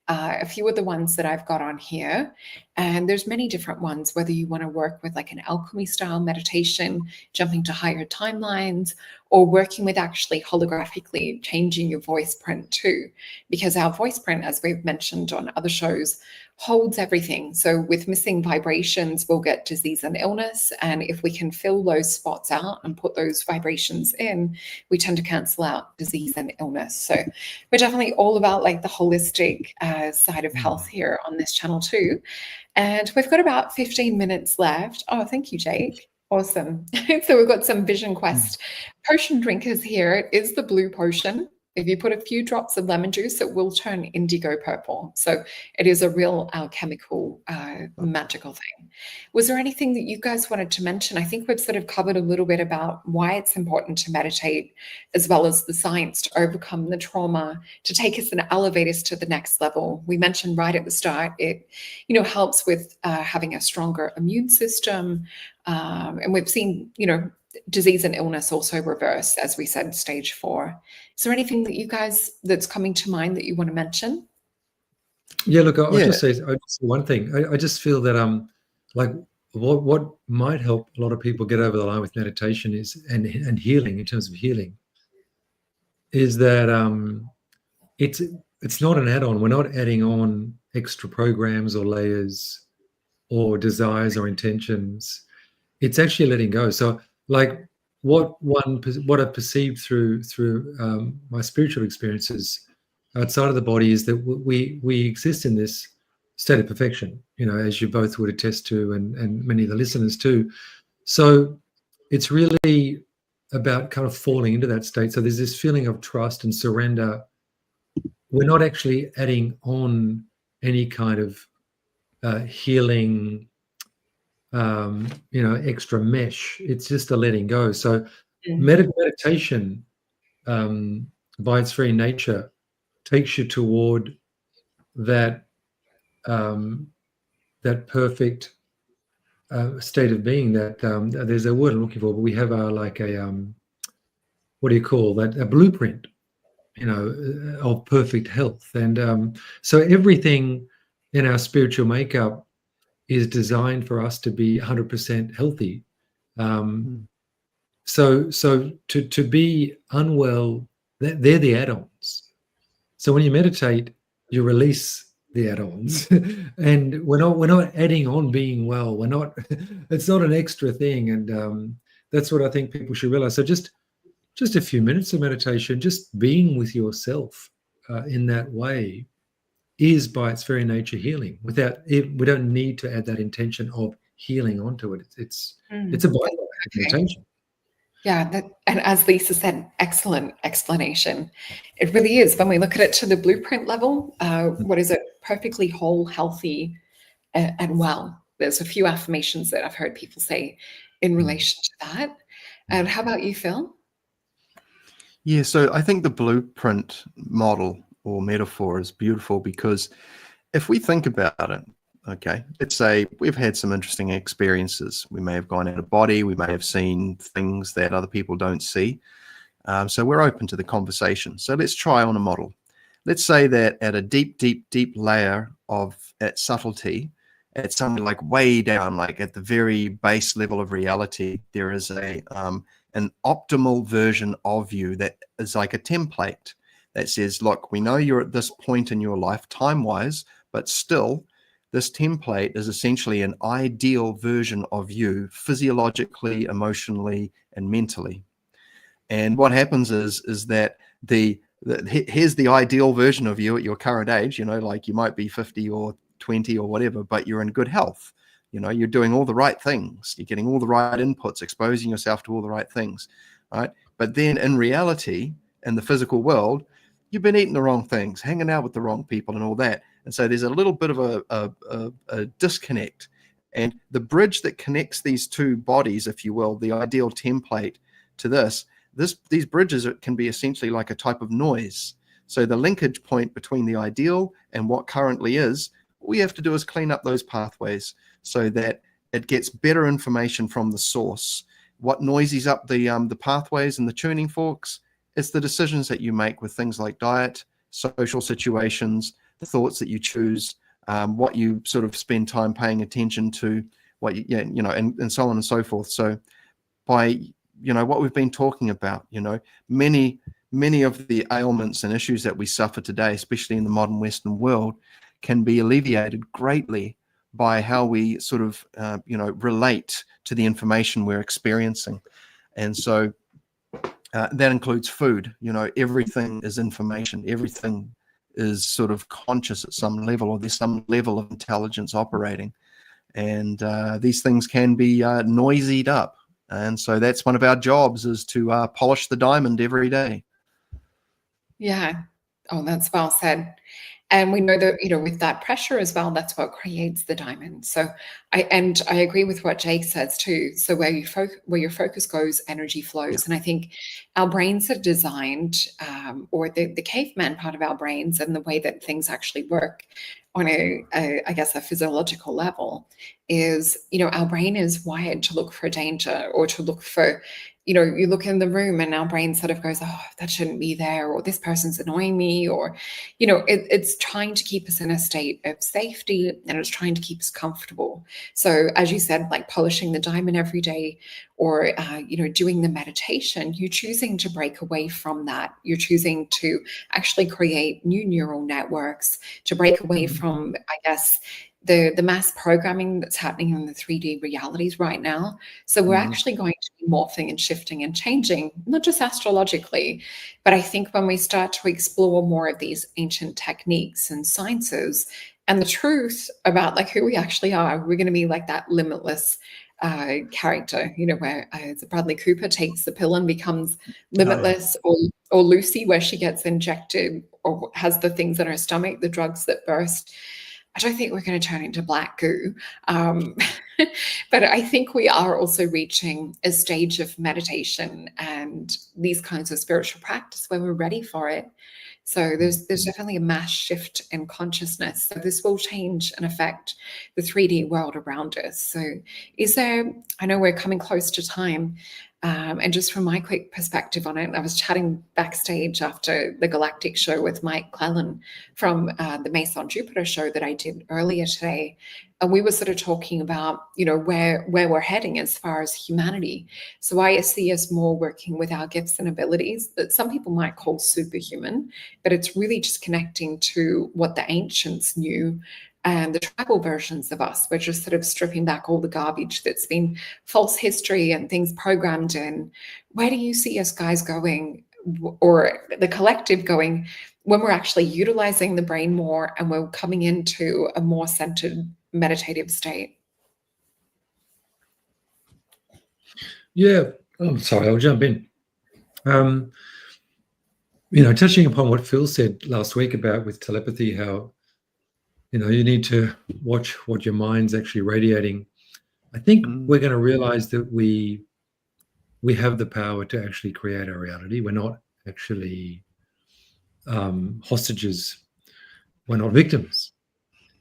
a few of the ones that I've got on here, and there's many different ones, whether you want to work with like an alchemy style meditation, jumping to higher timelines, or working with actually holographically changing your voice print too, because our voice print, as we've mentioned on other shows, holds everything. So with missing vibrations, we'll get disease and illness. And if we can fill those spots out and put those vibrations in, we tend to cancel out disease and illness. So we're definitely all about like the holistic side of health here on this channel too. And we've got about 15 minutes left. Oh, thank you, Jake. Awesome. So we've got some Vision Quest potion drinkers here. It is the blue potion. If you put a few drops of lemon juice, it will turn indigo purple. So it is a real alchemical, magical thing. Was there anything that you guys wanted to mention? I think we've sort of covered a little bit about why it's important to meditate, as well as the science to overcome the trauma, to take us and elevate us to the next level. We mentioned right at the start, it, helps with having a stronger immune system. And we've seen, disease and illness also reverse, as we said, stage 4. Is there anything that you guys that's coming to mind that you want to mention? Yeah, look, I'll just say one thing. I just feel that like what might help a lot of people get over the line with meditation is and healing, in terms of healing, is that it's not an add-on. We're not adding on extra programs or layers or desires or intentions. It's actually letting go. So like what I've perceived through my spiritual experiences outside of the body is that we exist in this state of perfection, as you both would attest to, and many of the listeners too. So it's really about kind of falling into that state. So there's this feeling of trust and surrender. We're not actually adding on any kind of healing, extra mesh. It's just a letting go. So meditation, by its very nature, takes you toward that that perfect state of being. That there's a word I'm looking for, but we have what do you call that? A blueprint, of perfect health. And so everything in our spiritual makeup is designed for us to be 100% healthy. So to be unwell, they're the add-ons. So when you meditate, you release the add-ons, and we're not adding on being well. It's not an extra thing, and that's what I think people should realize. So just a few minutes of meditation, just being with yourself in that way, is by its very nature healing. We don't need to add that intention of healing onto it. It's a byproduct of meditation. Yeah, and as Lisa said, excellent explanation. It really is. When we look at it to the blueprint level, what is it? Perfectly whole, healthy, and well. There's a few affirmations that I've heard people say in relation to that. And how about you, Phil? Yeah, so I think the blueprint model or metaphor is beautiful, because if we think about it, okay, let's say we've had some interesting experiences. We may have gone out of body. We may have seen things that other people don't see. So we're open to the conversation. So let's try on a model. Let's say that at a deep, deep, deep layer of subtlety, at something like way down, like at the very base level of reality, there is an optimal version of you that is like a template that says, look, we know you're at this point in your life time-wise, but still, this template is essentially an ideal version of you physiologically, emotionally, and mentally. And what happens is that here's the ideal version of you at your current age, like you might be 50 or 20 or whatever, but you're in good health. You're doing all the right things. You're getting all the right inputs, exposing yourself to all the right things, right? But then in reality, in the physical world, you've been eating the wrong things, hanging out with the wrong people and all that. And so there's a little bit of a disconnect. And the bridge that connects these two bodies, if you will, the ideal template to these bridges can be essentially like a type of noise. So the linkage point between the ideal and what currently is, all you have to do is clean up those pathways so that it gets better information from the source. What noises up the pathways and the tuning forks? It's the decisions that you make with things like diet, social situations, the thoughts that you choose, what you sort of spend time paying attention to, what and so on and so forth. So by what we've been talking about, many of the ailments and issues that we suffer today, especially in the modern Western world, can be alleviated greatly by how we sort of relate to the information we're experiencing. And so that includes food. Everything is information. Everything is sort of conscious at some level, or there's some level of intelligence operating. And these things can be noisied up. And so that's one of our jobs, is to polish the diamond every day. Yeah. Oh, that's well said. And we know that, with that pressure as well, that's what creates the diamond. So I agree with what Jake says too. So where your focus goes, energy flows. And I think our brains are designed, or the caveman part of our brains and the way that things actually work on I guess a physiological level is, our brain is wired to look for danger, or to look for, you look in the room and our brain sort of goes, oh, that shouldn't be there, or this person's annoying me, or, it's trying to keep us in a state of safety, and it's trying to keep us comfortable. So as you said, like polishing the diamond every day, or, doing the meditation, you're choosing to break away from that. You're choosing to actually create new neural networks, to break away from, I guess, the mass programming that's happening in the 3D realities right now. So we're actually going to be morphing and shifting and changing, not just astrologically, but I think when we start to explore more of these ancient techniques and sciences and the truth about like who we actually are, we're going to be like that limitless character, where Bradley Cooper takes the pill and becomes limitless, or Lucy, where she gets injected or has the things in her stomach, the drugs that burst. I don't think we're going to turn into black goo. But I think we are also reaching a stage of meditation and these kinds of spiritual practice where we're ready for it. So there's definitely a mass shift in consciousness. So this will change and affect the 3D world around us. So I know we're coming close to time, and just from my quick perspective on it, I was chatting backstage after the Galactic show with Mike Clellan from the Mason Jupiter show that I did earlier today. And we were sort of talking about, where we're heading as far as humanity. So I see us more working with our gifts and abilities that some people might call superhuman, but it's really just connecting to what the ancients knew. And the tribal versions of us, we're just sort of stripping back all the garbage that's been false history and things programmed in. Where do you see us guys going, or the collective going, when we're actually utilizing the brain more and we're coming into a more centered meditative state? Yeah. Oh, sorry, I'll jump in. Touching upon what Phil said last week about with telepathy, how you need to watch what your mind's actually radiating. I think we're going to realize that we have the power to actually create our reality. We're not actually hostages. We're not victims.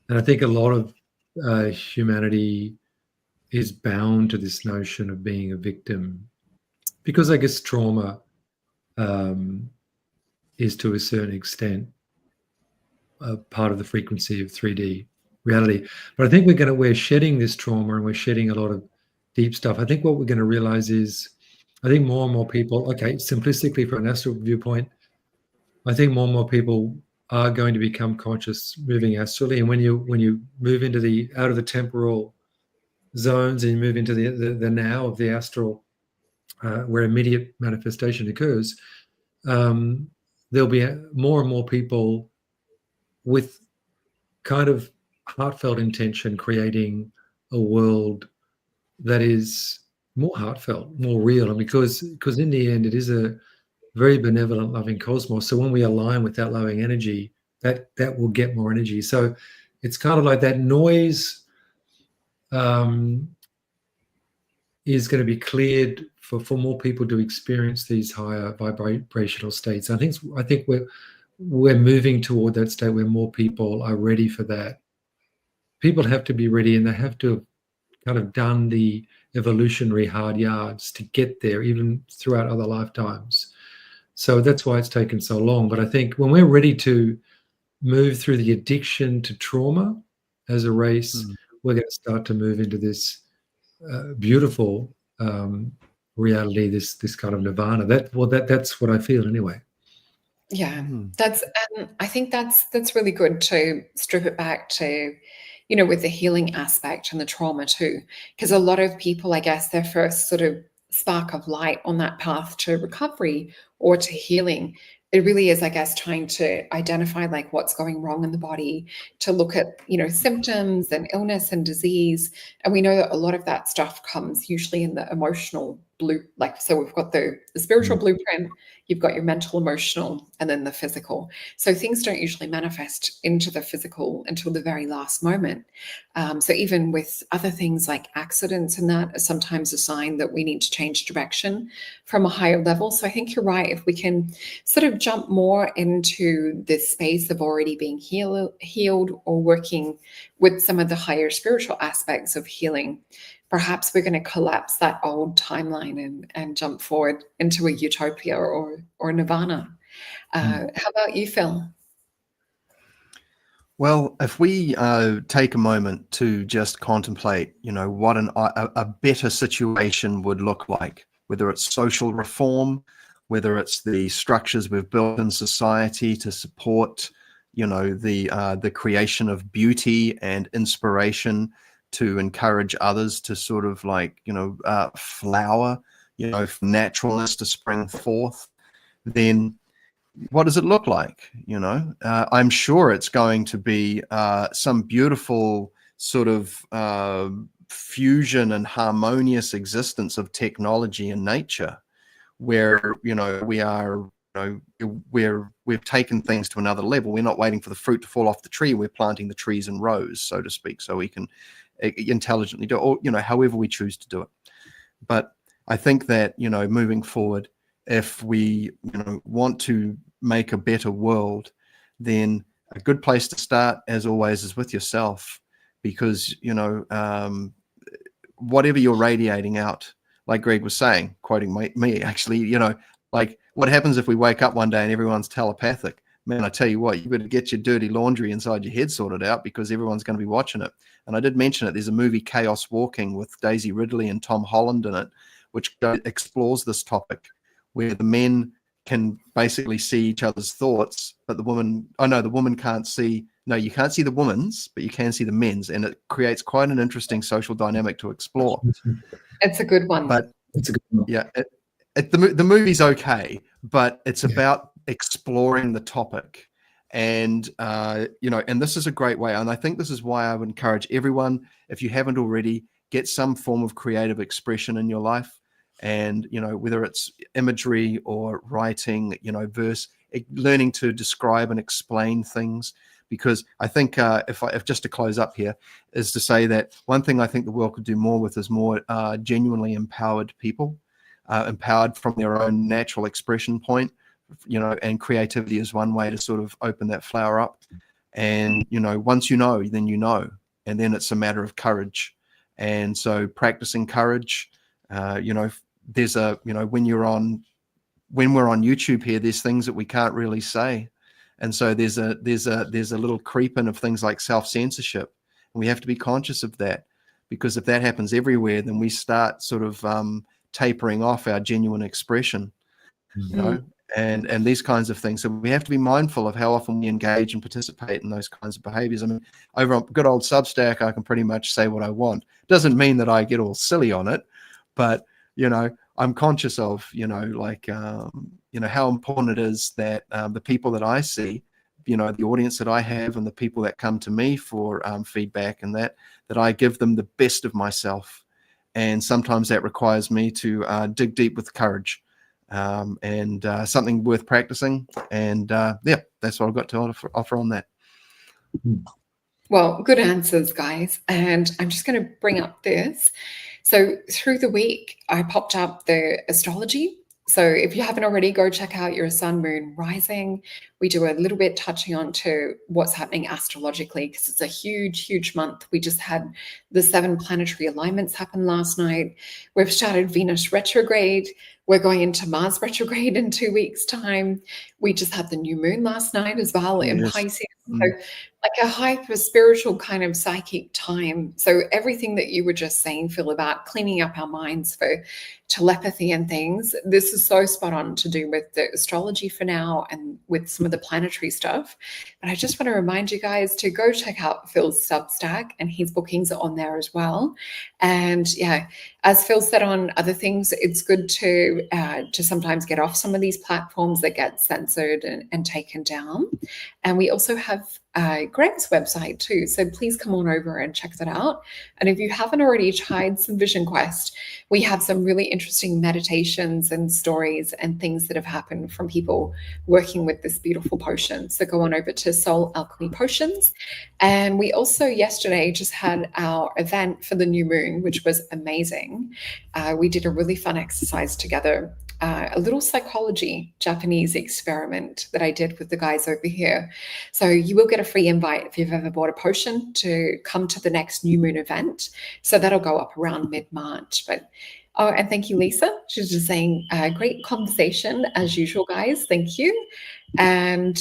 And I think a lot of humanity is bound to this notion of being a victim, because I guess trauma is to a certain extent part of the frequency of 3D reality. But I think we're shedding this trauma, and we're shedding a lot of deep stuff. I think what we're going to realize is, I think more and more people, okay, simplistically from an astral viewpoint, I think more and more people are going to become conscious moving astrally. And when you move into out of the temporal zones and you move into the now of the astral, where immediate manifestation occurs, there'll be more and more people with kind of heartfelt intention, creating a world that is more heartfelt, more real. And because in the end, it is a very benevolent, loving cosmos. So when we align with that loving energy, that will get more energy. So it's kind of like that noise is going to be cleared for more people to experience these higher vibrational states. I think we're moving toward that state where more people are ready for that. People have to be ready, and they have to kind of done the evolutionary hard yards to get there, even throughout other lifetimes. So that's why it's taken so long. But I think when we're ready to move through the addiction to trauma as a race, we're going to start to move into this beautiful reality, this kind of nirvana. That's what I feel anyway. Yeah, I think that's really good to strip it back to, with the healing aspect and the trauma too, because a lot of people, I guess, their first sort of spark of light on that path to recovery or to healing, it really is, I guess, trying to identify like what's going wrong in the body, to look at, symptoms and illness and disease. And we know that a lot of that stuff comes usually in the emotional so we've got the spiritual blueprint, you've got your mental, emotional, and then the physical. So things don't usually manifest into the physical until the very last moment. So even with other things like accidents and that are sometimes a sign that we need to change direction from a higher level. So I think you're right. If we can sort of jump more into this space of already being healed or working with some of the higher spiritual aspects of healing, perhaps we're going to collapse that old timeline and jump forward into a utopia or nirvana. How about you, Phil? Well, if we take a moment to just contemplate, what a better situation would look like, whether it's social reform, whether it's the structures we've built in society to support, the creation of beauty and inspiration, to encourage others to sort of flower, from naturalness to spring forth, then what does it look like? I'm sure it's going to be some beautiful sort of fusion and harmonious existence of technology and nature, where we've taken things to another level. We're not waiting for the fruit to fall off the tree. We're planting the trees in rows, so to speak, so we can intelligently do it, or however we choose to do it. But I think that moving forward, if we want to make a better world, then a good place to start, as always, is with yourself, because whatever you're radiating out, like Greg was saying, quoting me actually, like what happens if we wake up one day and everyone's telepathic? Man, I tell you what, you better get your dirty laundry inside your head sorted out, because everyone's going to be watching it. And I did mention it. There's a movie, Chaos Walking, with Daisy Ridley and Tom Holland in it, which explores this topic, where the men can basically see each other's thoughts, but the woman can't see. No, you can't see the woman's, but you can see the men's, and it creates quite an interesting social dynamic to explore. It's a good one. But it's a good one. Yeah, the movie's okay, but it's about exploring the topic, and and this is a great way. And I think this is why I would encourage everyone, if you haven't already, get some form of creative expression in your life. And whether it's imagery or writing, verse, learning to describe and explain things, because I think if just to close up here, is to say that one thing I think the world could do more with is more genuinely empowered people, empowered from their own natural expression point, and creativity is one way to sort of open that flower up. And once then and then it's a matter of courage. And so practicing courage, there's when we're on YouTube here, there's things that we can't really say, and so there's a little creep in of things like self-censorship, and we have to be conscious of that, because if that happens everywhere, then we start sort of tapering off our genuine expression, and these kinds of things. So we have to be mindful of how often we engage and participate in those kinds of behaviors. I mean, over on good old Substack, I can pretty much say what I want. Doesn't mean that I get all silly on it, but I'm conscious of how important it is that the people that I see, the audience that I have, and the people that come to me for feedback, and that I give them the best of myself. And sometimes that requires me to dig deep with courage, and something worth practicing. And that's what I've got to offer on that. Well, good answers, guys. And I'm just going to bring up this. So through the week, I popped up the astrology So if you haven't already, go check out your sun, moon, rising. We do a little bit touching on to what's happening astrologically because it's a huge, huge month. We just had the 7 planetary alignments happen last night. We've started Venus retrograde. We're going into Mars retrograde in 2 weeks' time. We just had the new moon last night as well in Yes. Pisces. So like a hyper spiritual kind of psychic time. So everything that you were just saying, Phil, about cleaning up our minds for telepathy and things, this is so spot on to do with the astrology for now and with some of the planetary stuff. But I just want to remind you guys to go check out Phil's Substack, and his bookings are on there as well. And yeah, as Phil said on other things, it's good to sometimes get off some of these platforms that get censored and taken down. And we also have Greg's website too. So please come on over and check that out. And if you haven't already tried some Vision Quest, we have some really interesting meditations and stories and things that have happened from people working with this beautiful potion. So go on over to Soul Alchemy Potions. And we also yesterday just had our event for the new moon, which was amazing. We did a really fun exercise together. A little psychology Japanese experiment that I did with the guys over here. So you will get a free invite if you've ever bought a potion to come to the next new moon event. So that'll go up around mid-March. But oh, and thank you, Lisa. She's just saying, great conversation as usual, guys. Thank you. And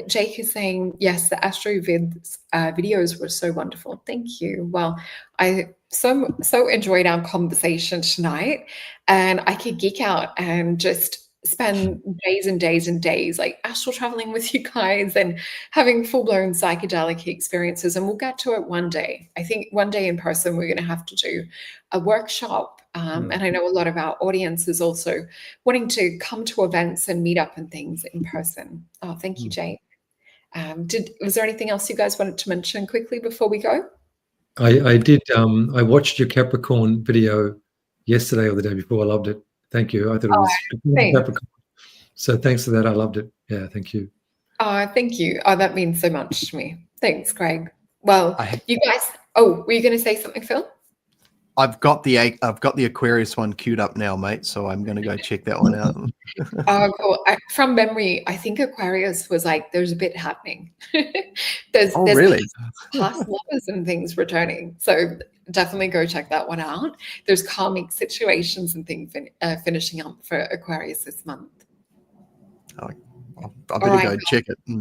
Jake is saying, yes, the Astro videos were so wonderful. Thank you. Well, I so enjoyed our conversation tonight, and I could geek out and just spend days and days and days like astral traveling with you guys and having full-blown psychedelic experiences. And we'll get to it one day. I think one day in person we're going to have to do a workshop. And I know a lot of our audience is also wanting to come to events and meet up and things in person. Oh, thank you, Jake. Was there anything else you guys wanted to mention quickly before we go? I did. I watched your Capricorn video yesterday or the day before. I loved it. Thank you. I thought it was Capricorn. So thanks for that. I loved it. Yeah, thank you. Thank you. Oh, that means so much to me. Thanks, Craig. Well, you guys. Oh, were you going to say something, Phil? I've got the Aquarius one queued up now, mate. So I'm going to go check that one out. Oh, cool. From memory, I think Aquarius was like, there's a bit happening. there's really? past lovers and things returning. So definitely go check that one out. There's karmic situations and things finishing up for Aquarius this month. I better go check it.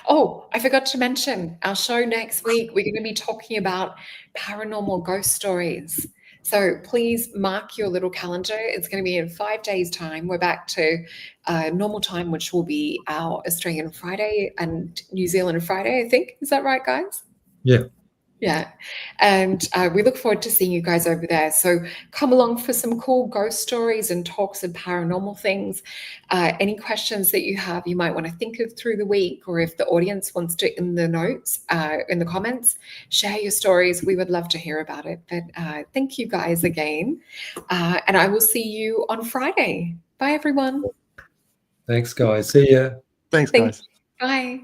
Oh, I forgot to mention our show next week. We're going to be talking about paranormal ghost stories. So please mark your little calendar. It's going to be in 5 days' time. We're back to normal time, which will be our Australian Friday and New Zealand Friday, I think. Is that right, guys? Yeah. Yeah. And we look forward to seeing you guys over there. So come along for some cool ghost stories and talks and paranormal things. Any questions that you have, you might want to think of through the week, or if the audience wants to, in the notes, in the comments, share your stories. We would love to hear about it. But thank you guys again. And I will see you on Friday. Bye, everyone. Thanks, guys. See ya. Thanks, guys. Bye.